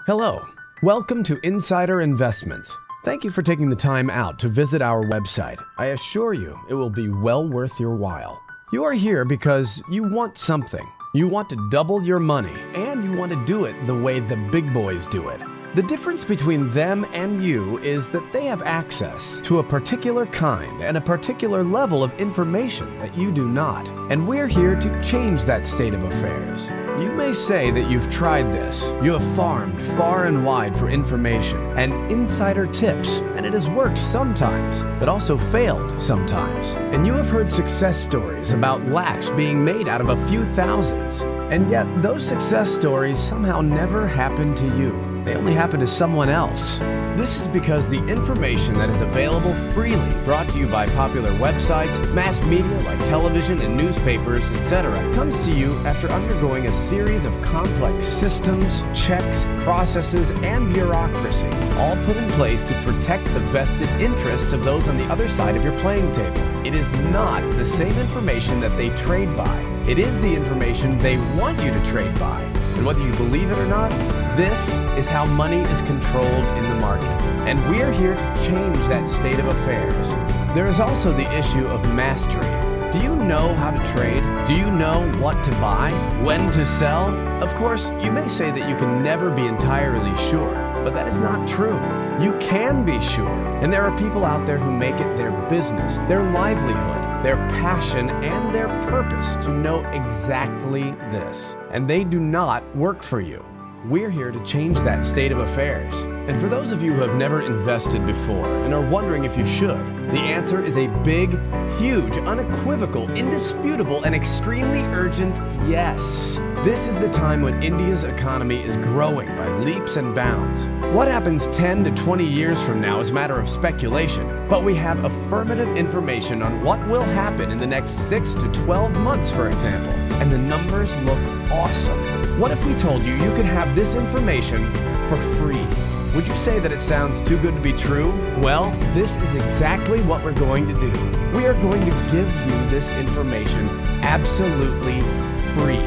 Hello, welcome to Insider Investments. Thank you for taking the time out to visit our website. I assure you it will be well worth your while. You are here because you want something. You want to double your money, and you want to do it the way the big boys do it. The difference between them and you is that they have access to a particular kind and a particular level of information that you do not. And we're here to change that state of affairs. You may say that you've tried this. You have farmed far and wide for information and insider tips, and it has worked sometimes, but also failed sometimes. And you have heard success stories about lakhs being made out of a few thousands. And yet, those success stories somehow never happened to you. They only happen to someone else. This is because the information that is available freely, brought to you by popular websites, mass media like television and newspapers, etc., comes to you after undergoing a series of complex systems, checks, processes, and bureaucracy, all put in place to protect the vested interests of those on the other side of your playing table. It is not the same information that they trade by. It is the information they want you to trade by. And whether you believe it or not, this is how money is controlled in the market. And we're here to change that state of affairs. There is also the issue of mastery. Do you know how to trade? Do you know what to buy? When to sell? Of course, you may say that you can never be entirely sure, but that is not true. You can be sure. And there are people out there who make it their business, their livelihood, their passion, and their purpose to know exactly this. And they do not work for you. We're here to change that state of affairs. And for those of you who have never invested before and are wondering if you should, the answer is a big, huge, unequivocal, indisputable, and extremely urgent yes. This is the time when India's economy is growing by leaps and bounds. What happens 10 to 20 years from now is a matter of speculation, but we have affirmative information on what will happen in the next 6 to 12 months, for example. And the numbers look awesome. What if we told you you could have this information for free? Would you say that it sounds too good to be true? Well, this is exactly what we're going to do. We are going to give you this information absolutely free.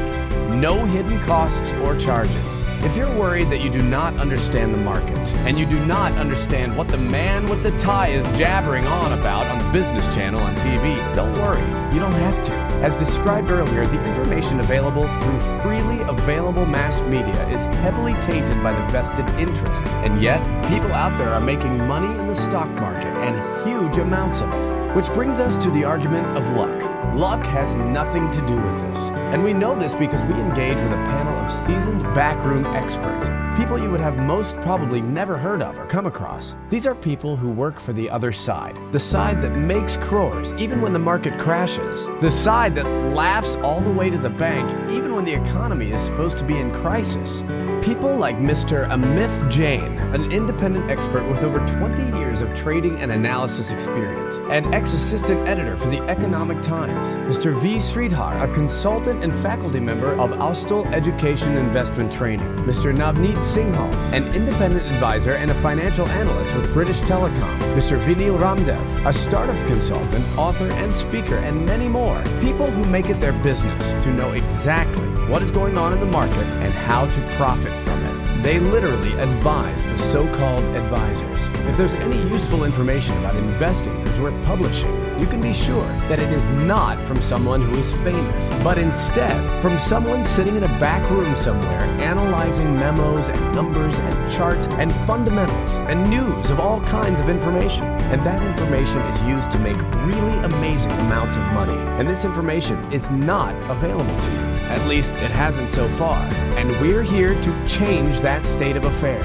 No hidden costs or charges. If you're worried that you do not understand the markets, and you do not understand what the man with the tie is jabbering on about on the business channel on TV, don't worry, you don't have to. As described earlier, the information available through freely available mass media is heavily tainted by the vested interest. And yet, people out there are making money in the stock market, and huge amounts of it. Which brings us to the argument of luck. Luck has nothing to do with this. And we know this because we engage with a panel of seasoned backroom experts. People you would have most probably never heard of or come across. These are people who work for the other side. The side that makes crores even when the market crashes. The side that laughs all the way to the bank even when the economy is supposed to be in crisis. People like Mr. Amit Jain, an independent expert with over 20 years of trading and analysis experience, and ex-assistant editor for the Economic Times. Mr. V. Sridhar, a consultant and faculty member of Austal Education Investment Training. Mr. Navneet Singhal, an independent advisor and a financial analyst with British Telecom. Mr. Vinil Ramdev, a startup consultant, author, and speaker, and many more. People who make it their business to know exactly what is going on in the market and how to profit from it. They literally advise the so-called advisors. If there's any useful information about investing that's worth publishing, you can be sure that it is not from someone who is famous, but instead from someone sitting in a back room somewhere analyzing memos and numbers and charts and fundamentals and news of all kinds of information. And that information is used to make really amazing amounts of money. And this information is not available to you. At least it hasn't so far. And we're here to change that state of affairs.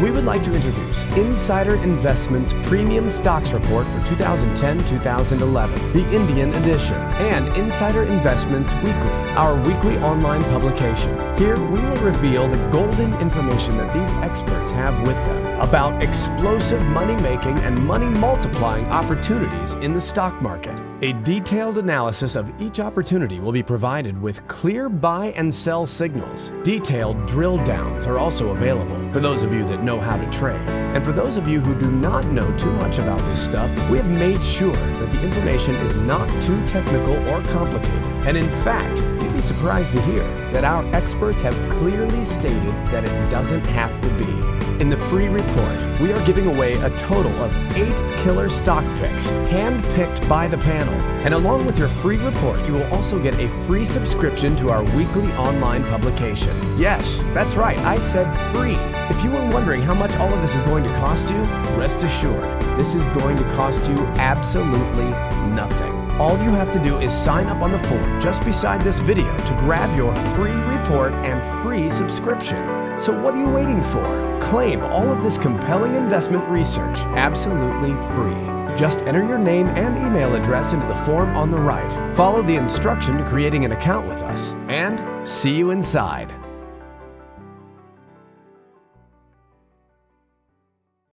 We would like to introduce Insider Investments Premium Stocks Report for 2010-2011, the Indian edition, and Insider Investments Weekly, our weekly online publication. Here we will reveal the golden information that these experts have with them about explosive money-making and money-multiplying opportunities in the stock market. A detailed analysis of each opportunity will be provided with clear buy and sell signals. Detailed drill downs are also available for those of you that know how to trade. And for those of you who do not know too much about this stuff, we have made sure that the information is not too technical or complicated. And in fact, you'd be surprised to hear that our experts have clearly stated that it doesn't have to be. In the free report, we are giving away a total of 8 killer stock picks, hand-picked by the panel. And along with your free report, you will also get a free subscription to our weekly online publication. Yes, that's right, I said free. If you were wondering how much all of this is going to cost you, rest assured, this is going to cost you absolutely nothing. All you have to do is sign up on the form just beside this video to grab your free report and free subscription. So what are you waiting for? Claim all of this compelling investment research absolutely free. Just enter your name and email address into the form on the right. Follow the instruction to creating an account with us, and see you inside.